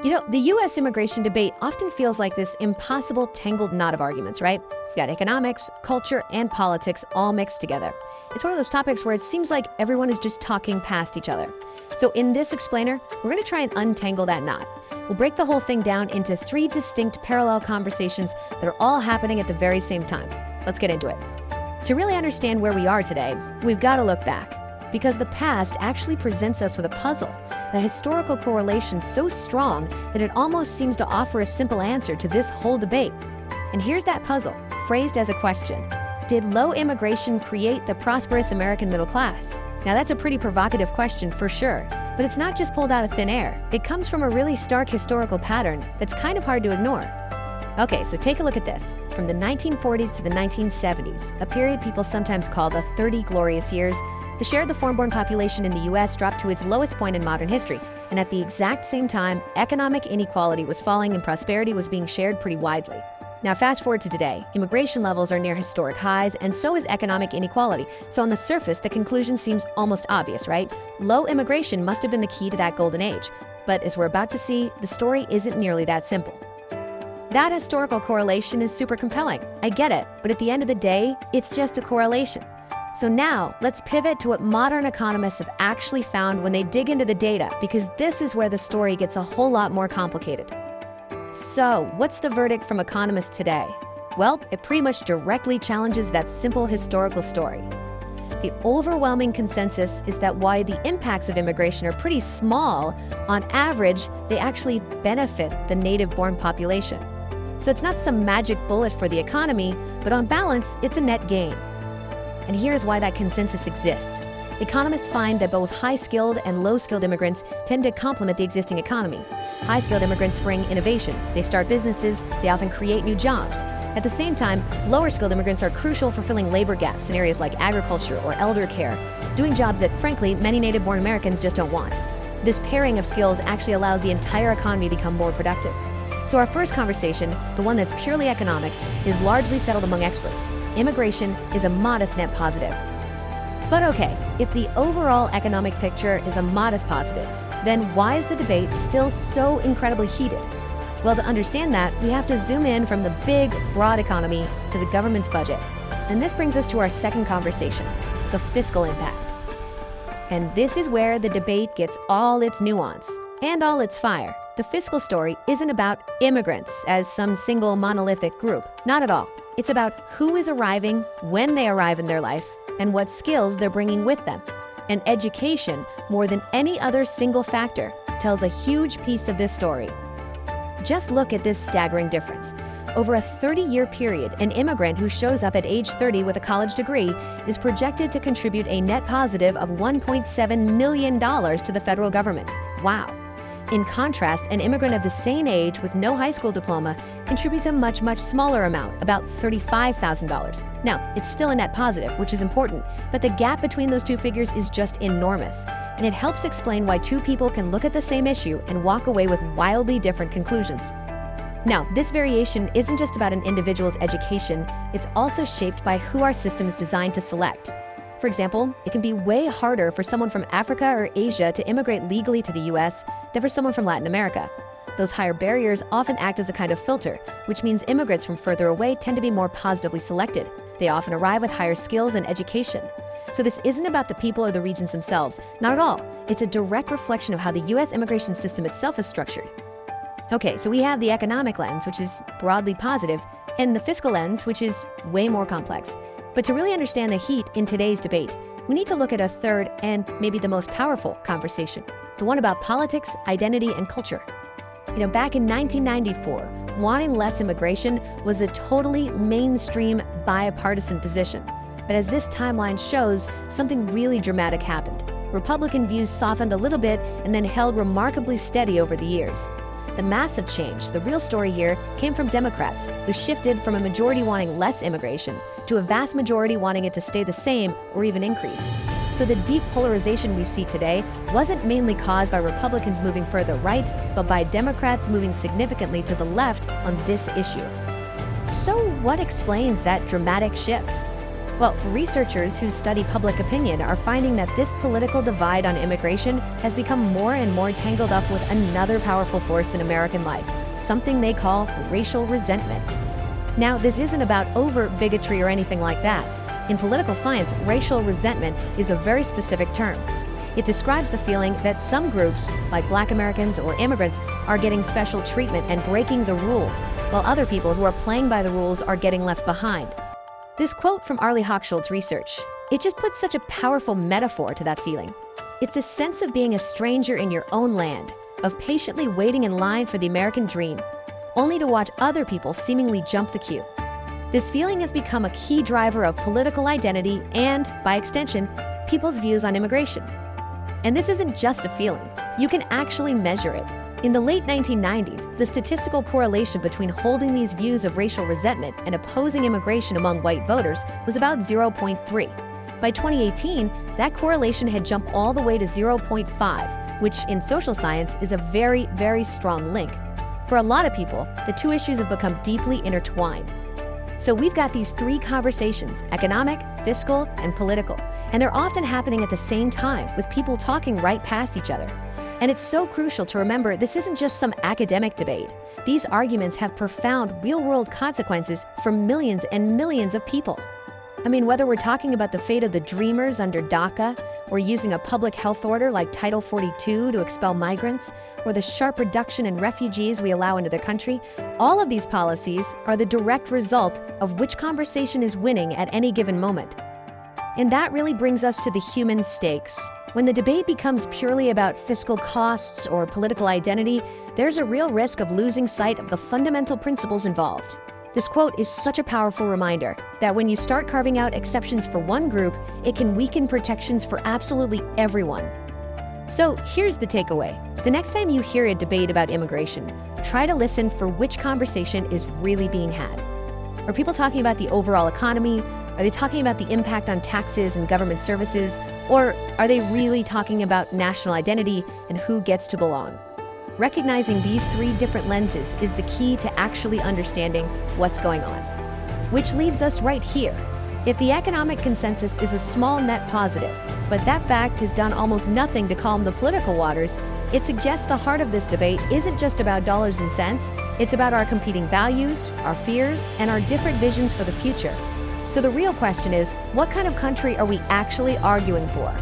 The US immigration debate often feels like this impossible tangled knot of arguments, right? We've got economics, culture, and politics all mixed together. It's one of those topics where it seems like everyone is just talking past each other. So in this explainer, we're going to try and untangle that knot. We'll break the whole thing down into 3 distinct parallel conversations that are all happening at the very same time. Let's get into it. To really understand where we are today, we've got to look back. Because the past actually presents us with a puzzle, the historical correlation so strong that it almost seems to offer a simple answer to this whole debate. And here's that puzzle, phrased as a question. Did low immigration create the prosperous American middle class? Now that's a pretty provocative question for sure, but it's not just pulled out of thin air. It comes from a really stark historical pattern that's kind of hard to ignore. Okay, so take a look at this. From the 1940s to the 1970s, a period people sometimes call the 30 glorious years, the share of the foreign-born population in the U.S. dropped to its lowest point in modern history, and at the exact same time, economic inequality was falling and prosperity was being shared pretty widely. Now fast forward to today, immigration levels are near historic highs, and so is economic inequality. So on the surface, the conclusion seems almost obvious, right? Low immigration must have been the key to that golden age. But as we're about to see, the story isn't nearly that simple. That historical correlation is super compelling. I get it, but at the end of the day, it's just a correlation. So now, let's pivot to what modern economists have actually found when they dig into the data, because this is where the story gets a whole lot more complicated. So, what's the verdict from economists today? Well, it pretty much directly challenges that simple historical story. The overwhelming consensus is that while the impacts of immigration are pretty small, on average, they actually benefit the native-born population. So it's not some magic bullet for the economy, but on balance, it's a net gain. And here's why that consensus exists. Economists find that both high-skilled and low-skilled immigrants tend to complement the existing economy. High-skilled immigrants bring innovation. They start businesses. They often create new jobs. At the same time, lower-skilled immigrants are crucial for filling labor gaps in areas like agriculture or elder care, doing jobs that, frankly, many native-born Americans just don't want. This pairing of skills actually allows the entire economy to become more productive. So our first conversation, the one that's purely economic, is largely settled among experts. Immigration is a modest net positive. But okay, if the overall economic picture is a modest positive, then why is the debate still so incredibly heated? Well, to understand that, we have to zoom in from the big, broad economy to the government's budget. And this brings us to our second conversation, the fiscal impact. And this is where the debate gets all its nuance and all its fire. The fiscal story isn't about immigrants as some single monolithic group. Not at all. It's about who is arriving, when they arrive in their life, and what skills they're bringing with them. And education, more than any other single factor, tells a huge piece of this story. Just look at this staggering difference. Over a 30-year period, an immigrant who shows up at age 30 with a college degree is projected to contribute a net positive of $1.7 million to the federal government. Wow. In contrast, an immigrant of the same age with no high school diploma contributes a much, much smaller amount, about $35,000. Now, it's still a net positive, which is important, but the gap between those two figures is just enormous. And it helps explain why two people can look at the same issue and walk away with wildly different conclusions. Now, this variation isn't just about an individual's education, it's also shaped by who our system is designed to select. For example, it can be way harder for someone from Africa or Asia to immigrate legally to the US than for someone from Latin America. Those higher barriers often act as a kind of filter, which means immigrants from further away tend to be more positively selected. They often arrive with higher skills and education. So this isn't about the people or the regions themselves, not at all. It's a direct reflection of how the US immigration system itself is structured. Okay, so we have the economic lens, which is broadly positive, and the fiscal lens, which is way more complex. But to really understand the heat in today's debate, we need to look at a third and maybe the most powerful conversation, the one about politics, identity, and culture. Back in 1994, wanting less immigration was a totally mainstream bipartisan position. But as this timeline shows, something really dramatic happened. Republican views softened a little bit and then held remarkably steady over the years. The massive change, the real story here, came from Democrats, who shifted from a majority wanting less immigration to a vast majority wanting it to stay the same or even increase. So the deep polarization we see today wasn't mainly caused by Republicans moving further right, but by Democrats moving significantly to the left on this issue. So what explains that dramatic shift? Well, researchers who study public opinion are finding that this political divide on immigration has become more and more tangled up with another powerful force in American life, something they call racial resentment. Now, this isn't about overt bigotry or anything like that. In political science, racial resentment is a very specific term. It describes the feeling that some groups, like Black Americans or immigrants, are getting special treatment and breaking the rules, while other people who are playing by the rules are getting left behind. This quote from Arlie Hochschild's research, it just puts such a powerful metaphor to that feeling. It's the sense of being a stranger in your own land, of patiently waiting in line for the American dream, only to watch other people seemingly jump the queue. This feeling has become a key driver of political identity and, by extension, people's views on immigration. And this isn't just a feeling. You can actually measure it. In the late 1990s, the statistical correlation between holding these views of racial resentment and opposing immigration among white voters was about 0.3. By 2018, that correlation had jumped all the way to 0.5, which in social science is a very, very strong link. For a lot of people, the two issues have become deeply intertwined. So we've got these three conversations: economic, fiscal, and political. And they're often happening at the same time, with people talking right past each other. And it's so crucial to remember this isn't just some academic debate. These arguments have profound real-world consequences for millions and millions of people. I mean, whether we're talking about the fate of the Dreamers under DACA, or using a public health order like Title 42 to expel migrants, or the sharp reduction in refugees we allow into the country, all of these policies are the direct result of which conversation is winning at any given moment. And that really brings us to the human stakes. When the debate becomes purely about fiscal costs or political identity, there's a real risk of losing sight of the fundamental principles involved. This quote is such a powerful reminder that when you start carving out exceptions for one group, it can weaken protections for absolutely everyone. So here's the takeaway. The next time you hear a debate about immigration, try to listen for which conversation is really being had. Are people talking about the overall economy? Are they talking about the impact on taxes and government services? Or are they really talking about national identity and who gets to belong? Recognizing these three different lenses is the key to actually understanding what's going on. Which leaves us right here. If the economic consensus is a small net positive, but that fact has done almost nothing to calm the political waters, it suggests the heart of this debate isn't just about dollars and cents, it's about our competing values, our fears, and our different visions for the future. So the real question is, what kind of country are we actually arguing for?